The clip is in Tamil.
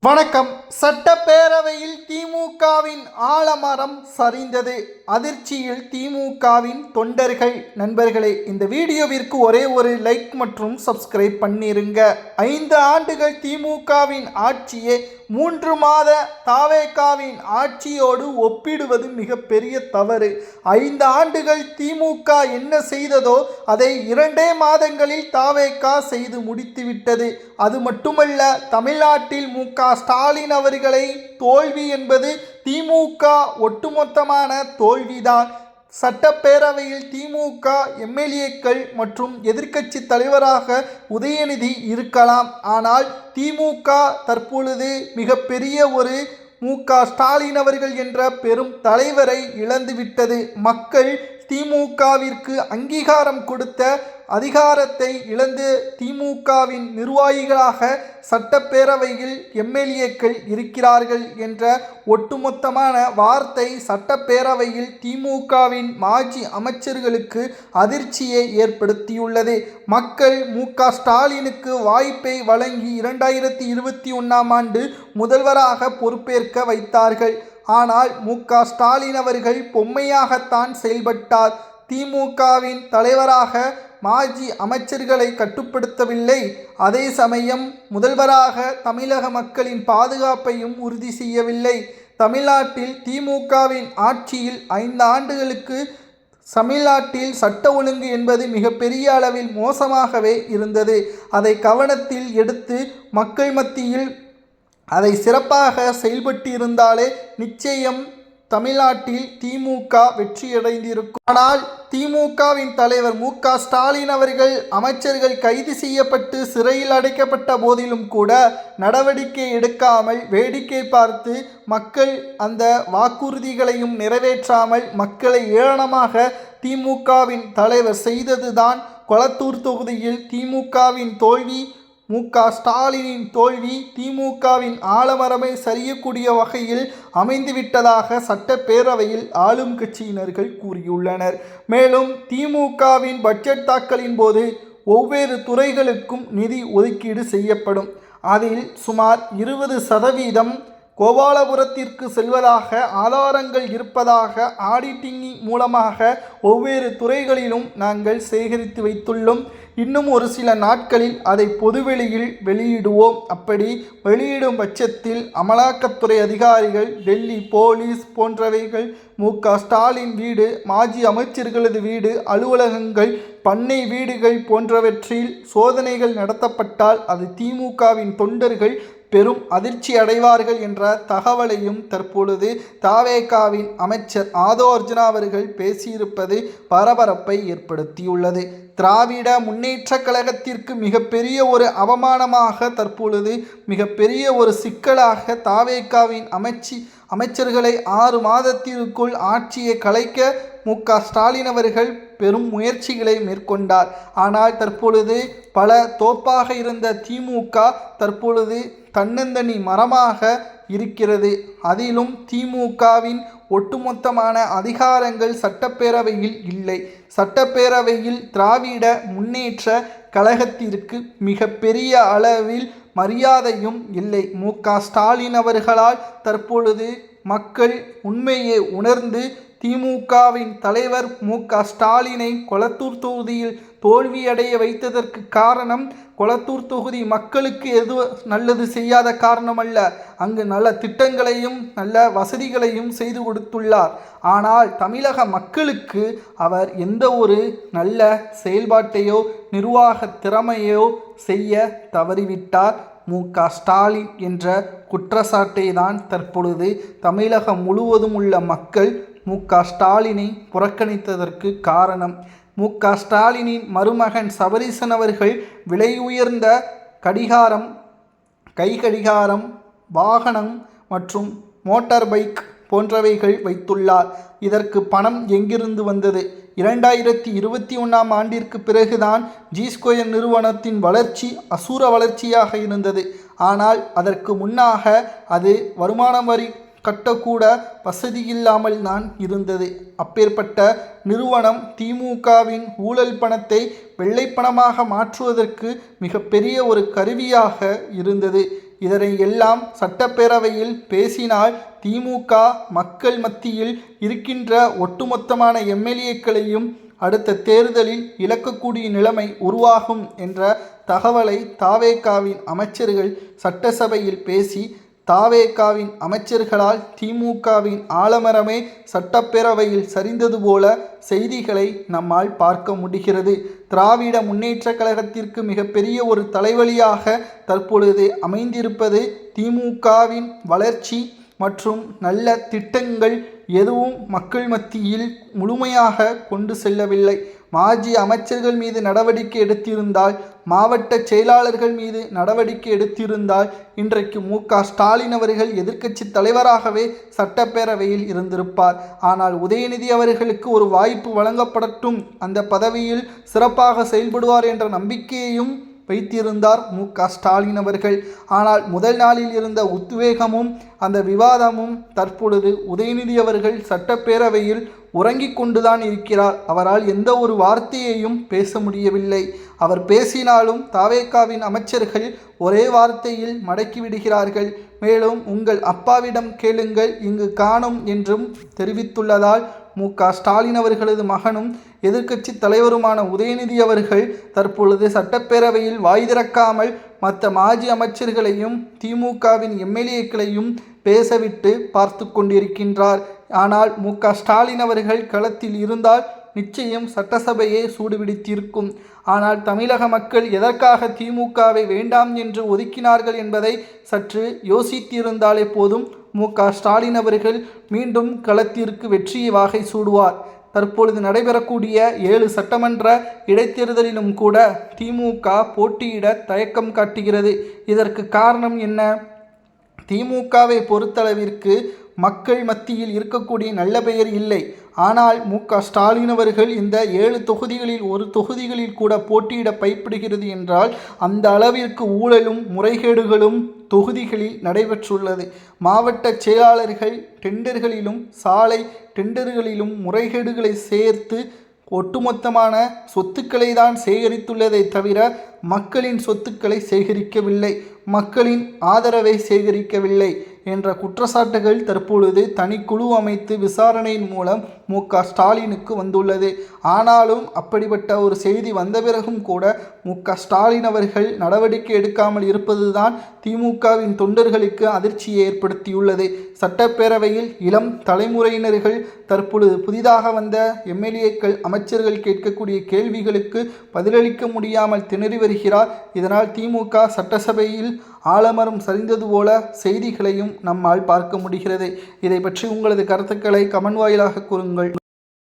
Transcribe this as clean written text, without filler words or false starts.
வணக்கம். சட்டப்பேரவையில் திமுகவின் ஆலமரம் சரிந்தது. அதிர்ச்சியில் திமுகவின் தொண்டர்கள். நண்பர்களே, இந்த வீடியோவிற்கு ஒரே ஒரு லைக் மற்றும் சப்ஸ்கிரைப் பண்ணிருங்க. 5 ஆண்டுகள் திமுகவின் ஆட்சியே 3 மாத தாவேகாவின் ஆட்சியோடு ஒப்பிடுவது மிகப்பெரிய தவறு. 5 ஆண்டுகள் திமுக என்ன செய்ததோ அதை 2 மாதங்களில் தாவேகா செய்து முடித்துவிட்டது. அது மட்டுமல்ல, தமிழ்நாட்டில் ஸ்டாலின் அவர்களை தோல்வி என்பது திமுக ஒட்டுமொத்தமான தோல்விதான். சட்டப்பேரவையில் திமுக எம்எல்ஏக்கள் மற்றும் எதிர்க்கட்சி தலைவராக உதயநிதி இருக்கலாம். ஆனால் திமுக தற்பொழுது மிகப்பெரிய ஒரு ஸ்டாலின் அவர்கள் என்ற பெரும் தலைவரை இழந்துவிட்டது. மக்கள் திமுகவிற்கு அங்கீகாரம் கொடுத்த அதிகாரத்தை இழந்து திமுகவின் நிர்வாகிகளாக சட்டப்பேரவையில் எம்எல்ஏக்கள் இருக்கிறார்கள் என்ற ஒட்டுமொத்தமான வார்த்தை சட்டப்பேரவையில் திமுகவின் மாஜி அமைச்சர்களுக்கு அதிர்ச்சியை ஏற்படுத்தியுள்ளது. மக்கள் ஸ்டாலினுக்கு வாய்ப்பை வழங்கி 2021ஆம் ஆண்டு முதல்வராக பொறுப்பேற்க வைத்தார்கள். ஆனால் ஸ்டாலின் அவர்கள் பொம்மையாகத்தான் செயல்பட்டார். திமுகவின் தலைவராக மாஜி அமைச்சர்களை கட்டுப்படுத்தவில்லை. அதே சமயம் முதல்வராக தமிழக மக்களின் பாதுகாப்பையும் உறுதி செய்யவில்லை. தமிழ்நாட்டில் திமுகவின் ஆட்சியில் 5 ஆண்டுகளுக்கு தமிழ்நாட்டில் சட்ட ஒழுங்கு என்பது மிகப்பெரிய அளவில் மோசமாகவே இருந்தது. அதை கவனத்தில் எடுத்து மக்கள் மத்தியில் அதை சிறப்பாக செயல்பட்டு இருந்தாலே நிச்சயம் தமிழ்நாட்டில் திமுக வெற்றியடைந்திருக்கும். ஆனால் திமுகவின் தலைவர் ஸ்டாலின் அவர்கள் அமைச்சர்கள் கைது செய்யப்பட்டு சிறையில் அடைக்கப்பட்ட போதிலும் கூட நடவடிக்கை எடுக்காமல் வேடிக்கை பார்த்து மக்கள் அந்த வாக்குறுதிகளையும் நிறைவேற்றாமல் மக்களை ஏளனமாக திமுகவின் தலைவர் செய்ததுதான் கொளத்தூர் தொகுதியில் திமுகவின் தோல்வி. ஸ்டாலினின் தோல்வி திமுகவின் ஆலமரமை சரியக்கூடிய வகையில் அமைந்துவிட்டதாக சட்டப்பேரவையில் ஆளும் கட்சியினர்கள் கூறியுள்ளனர். மேலும் திமுகவின் பட்ஜெட் தாக்கலின் போது ஒவ்வொரு துறைகளுக்கும் நிதி ஒதுக்கீடு செய்யப்படும். அதில் சுமார் 20% கோபாலபுரத்திற்கு செல்வதாக ஆதாரங்கள் இருப்பதாக ஆடிட்டிங் மூலமாக ஒவ்வொரு துறைகளிலும் நாங்கள் சேகரித்து வைத்துள்ளோம். இன்னும் ஒரு சில நாட்களில் அதை பொதுவெளியில் வெளியிடுவோம். அப்படி வெளியிடும் பட்சத்தில் அமலாக்கத்துறை அதிகாரிகள், டெல்லி போலீஸ் போன்றவைகள் ஸ்டாலின் வீடு, மாஜி அமைச்சர்களது வீடு, அலுவலகங்கள், பண்ணை வீடுகள் போன்றவற்றில் சோதனைகள் நடத்தப்பட்டால் அது திமுகவின் தொண்டர்கள் பெரும் அதிர்ச்சி அடைவார்கள் என்ற தகவலையும் தற்பொழுது தாவேகாவின் அமைச்சர் ஆதோ அர்ஜுனா அவர்கள் பேசியிருப்பது பரபரப்பை ஏற்படுத்தியுள்ளது. திராவிட முன்னேற்ற கழகத்திற்கு மிகப்பெரிய ஒரு அவமானமாக, தற்பொழுது மிகப்பெரிய ஒரு சிக்கலாக தாவேகாவின் அமைச்சர்களை 6 மாதத்திற்குள் ஆட்சியை கலைக்க ஸ்டாலின் அவர்கள் பெரும் முயற்சிகளை மேற்கொண்டார். ஆனால் தற்பொழுது பல தோப்பாக இருந்த திமுக தற்பொழுது தன்னந்தனி மரமாக இருக்கிறது. அதிலும் திமுகவின் ஒட்டுமொத்தமான அதிகாரங்கள் சட்டப்பேரவையில் இல்லை. சட்டப்பேரவையில் திராவிட முன்னேற்ற கழகத்திற்கு மிகப்பெரிய அளவில் மரியாதையும் இல்லை. ஸ்டாலின் அவர்களால் தற்பொழுது மக்கள் உண்மையை உணர்ந்து திமுகவின் தலைவர் ஸ்டாலினை கொளத்தூர் தொகுதியில் தோல்வியடைய வைத்ததற்கு காரணம் கொளத்தூர் தொகுதி மக்களுக்கு நல்லது செய்யாத காரணம் அல்ல. அங்கு நல்ல திட்டங்களையும் நல்ல வசதிகளையும் செய்து கொடுத்துள்ளார். ஆனால் தமிழக மக்களுக்கு அவர் எந்த ஒரு நல்ல செயல்பாட்டையோ நிர்வாக திறமையோ செய்ய தவறிவிட்டார். ஸ்டாலின் என்ற குற்றச்சாட்டை தான் தற்பொழுது தமிழகம் முழுவதும் உள்ள மக்கள் ஸ்டாலினை புறக்கணித்ததற்கு காரணம். ஸ்டாலினின் மருமகன் சபரீசன் அவர்கள் விலை உயர்ந்த கடிகாரம், கை கடிகாரம், வாகனம் மற்றும் மோட்டார் பைக் போன்றவைகள் வைத்துள்ளார். இதற்கு பணம் எங்கிருந்து வந்தது? 2021ஆம் ஆண்டிற்கு பிறகுதான் ஜி2 நிறுவனத்தின் வளர்ச்சி அசூர வளர்ச்சியாக இருந்தது. ஆனால் அதற்கு முன்னாக அது வருமான வரி கட்டக்கூட வசதி இல்லாமல் தான் இருந்தது. அப்பேற்பட்ட நிறுவனம் திமுகவின் ஊழல் பணத்தை வெள்ளை பணமாக மாற்றுவதற்கு மிகப்பெரிய ஒரு கருவியாக இருந்தது. இதனை எல்லாம் சட்டப்பேரவையில் பேசினால் திமுக மக்கள் மத்தியில் இருக்கின்ற ஒட்டுமொத்தமான எம்எல்ஏக்களையும் அடுத்த தேர்தலில் இழக்கக்கூடிய நிலைமை உருவாகும் என்ற தகவலை தாவேகாவின் அமைச்சர்கள் சட்டசபையில் பேசி தாவேகாவின் அமைச்சர்களால் திமுகவின் ஆலமரமே சட்டப்பேரவையில் சரிந்தது போல செய்திகளை நம்மால் பார்க்க முடிகிறது. திராவிட முன்னேற்ற கழகத்திற்கு மிகப்பெரிய ஒரு தலைவலியாக தற்பொழுது அமைந்திருப்பது திமுகவின் வளர்ச்சி மற்றும் நல்ல திட்டங்கள் எதுவும் மக்கள் மத்தியில் முழுமையாக கொண்டு செல்லவில்லை. மாஜி அமைச்சர்கள் மீது நடவடிக்கை எடுத்திருந்தால், மாவட்ட செயலாளர்கள் மீது நடவடிக்கை எடுத்திருந்தால் இன்றைக்கு ஸ்டாலின் அவர்கள் எதிர்க்கட்சி தலைவராகவே சட்டப்பேரவையில் இருந்திருப்பார். ஆனால் உதயநிதி அவர்களுக்கு ஒரு வாய்ப்பு வழங்கப்படட்டும், அந்த பதவியில் சிறப்பாக செயல்படுவார் என்ற நம்பிக்கையையும் வைத்திருந்தார் ஸ்டாலின் அவர்கள். ஆனால் முதல் நாளில் இருந்த உத்வேகமும் அந்த விவாதமும் தற்பொழுது உதயநிதி அவர்கள் சட்டப்பேரவையில் உறங்கிக் கொண்டுதான் இருக்கிறார். அவரால் எந்த ஒரு வார்த்தையையும் பேச முடியவில்லை. அவர் பேசினாலும் தாவேகாவின் அமைச்சர்கள் ஒரே வார்த்தையில் மடக்கி விடுகிறார்கள். மேலும் உங்கள் அப்பாவிடம் கேளுங்கள் இங்கு காணும் என்றும் தெரிவித்துள்ளதால் ஸ்டாலின் அவர்களது மகனும் எதிர்க்கட்சி தலைவருமான உதயநிதி அவர்கள் தற்பொழுது சட்டப்பேரவையில் வாய் திறக்காமல் மற்ற மாஜி அமைச்சர்களையும் திமுகவின் எம்எல்ஏக்களையும் பேசவிட்டு பார்த்து கொண்டிருக்கின்றார். ஆனால் ஸ்டாலின் அவர்கள் களத்தில் இருந்தால் நிச்சயம் சட்டசபையே சூடுபிடித்திருக்கும். ஆனால் தமிழக மக்கள் எதற்காக திமுகவை வேண்டாம் என்று ஒதுக்கினார்கள் என்பதை சற்று யோசித்திருந்தாலே போதும் ஸ்டாலின் அவர்கள் மீண்டும் களத்திற்கு வெற்றியை வாகை சூடுவார். தற்பொழுது நடைபெறக்கூடிய 7 சட்டமன்ற இடைத்தேர்தலிலும் கூட திமுக போட்டியிட தயக்கம் காட்டுகிறது. இதற்கு காரணம் என்ன? திமுகவை பொறுத்தளவிற்கு மக்கள் மத்தியில் இருக்கக்கூடிய நல்ல பெயர் இல்லை. ஆனால் ஸ்டாலின் அவர்கள் இந்த 7 தொகுதிகளில் ஒரு தொகுதிகளில் கூட போட்டியிட பயப்படுகிறது என்றால் அந்த அளவிற்கு ஊழலும் முறைகேடுகளும் தொகுதிகளில் நடைபெற்றுள்ளது. மாவட்ட செயலாளர்கள் டெண்டர்களிலும் சாலை டெண்டர்களிலும் முறைகேடுகளை சேர்த்து ஒட்டுமொத்தமான சொத்துக்களை தான் சேகரித்துள்ளதை தவிர மக்களின் சொத்துக்களை சேகரிக்கவில்லை, மக்களின் ஆதரவை சேகரிக்கவில்லை என்ற குற்றச்சாட்டுகள் தற்பொழுது தனிக்குழு அமைத்து விசாரணையின் மூலம் ஸ்டாலினுக்கு வந்துள்ளது. ஆனாலும் அப்படிப்பட்ட ஒரு செய்தி வந்த பிறகும் கூட ஸ்டாலின் அவர்கள் நடவடிக்கை எடுக்காமல் இருப்பதுதான் திமுகவின் தொண்டர்களுக்கு அதிர்ச்சியை ஏற்படுத்தியுள்ளது. சட்டப்பேரவையில் இளம் தலைமுறையினர்கள் தற்பொழுது புதிதாக வந்த எம்எல்ஏக்கள் அமைச்சர்கள் கேட்கக்கூடிய கேள்விகளுக்கு பதிலளிக்க முடியாமல் திணறி வருகிறார். இதனால் திமுக சட்டசபையில் ஆலமரம் சரிந்தது போல செய்திகளையும் நம்மால் பார்க்க முடிகிறது. இதை பற்றி உங்களது கருத்துக்களை கமெண்ட் வாயிலாக கூறுங்கள்.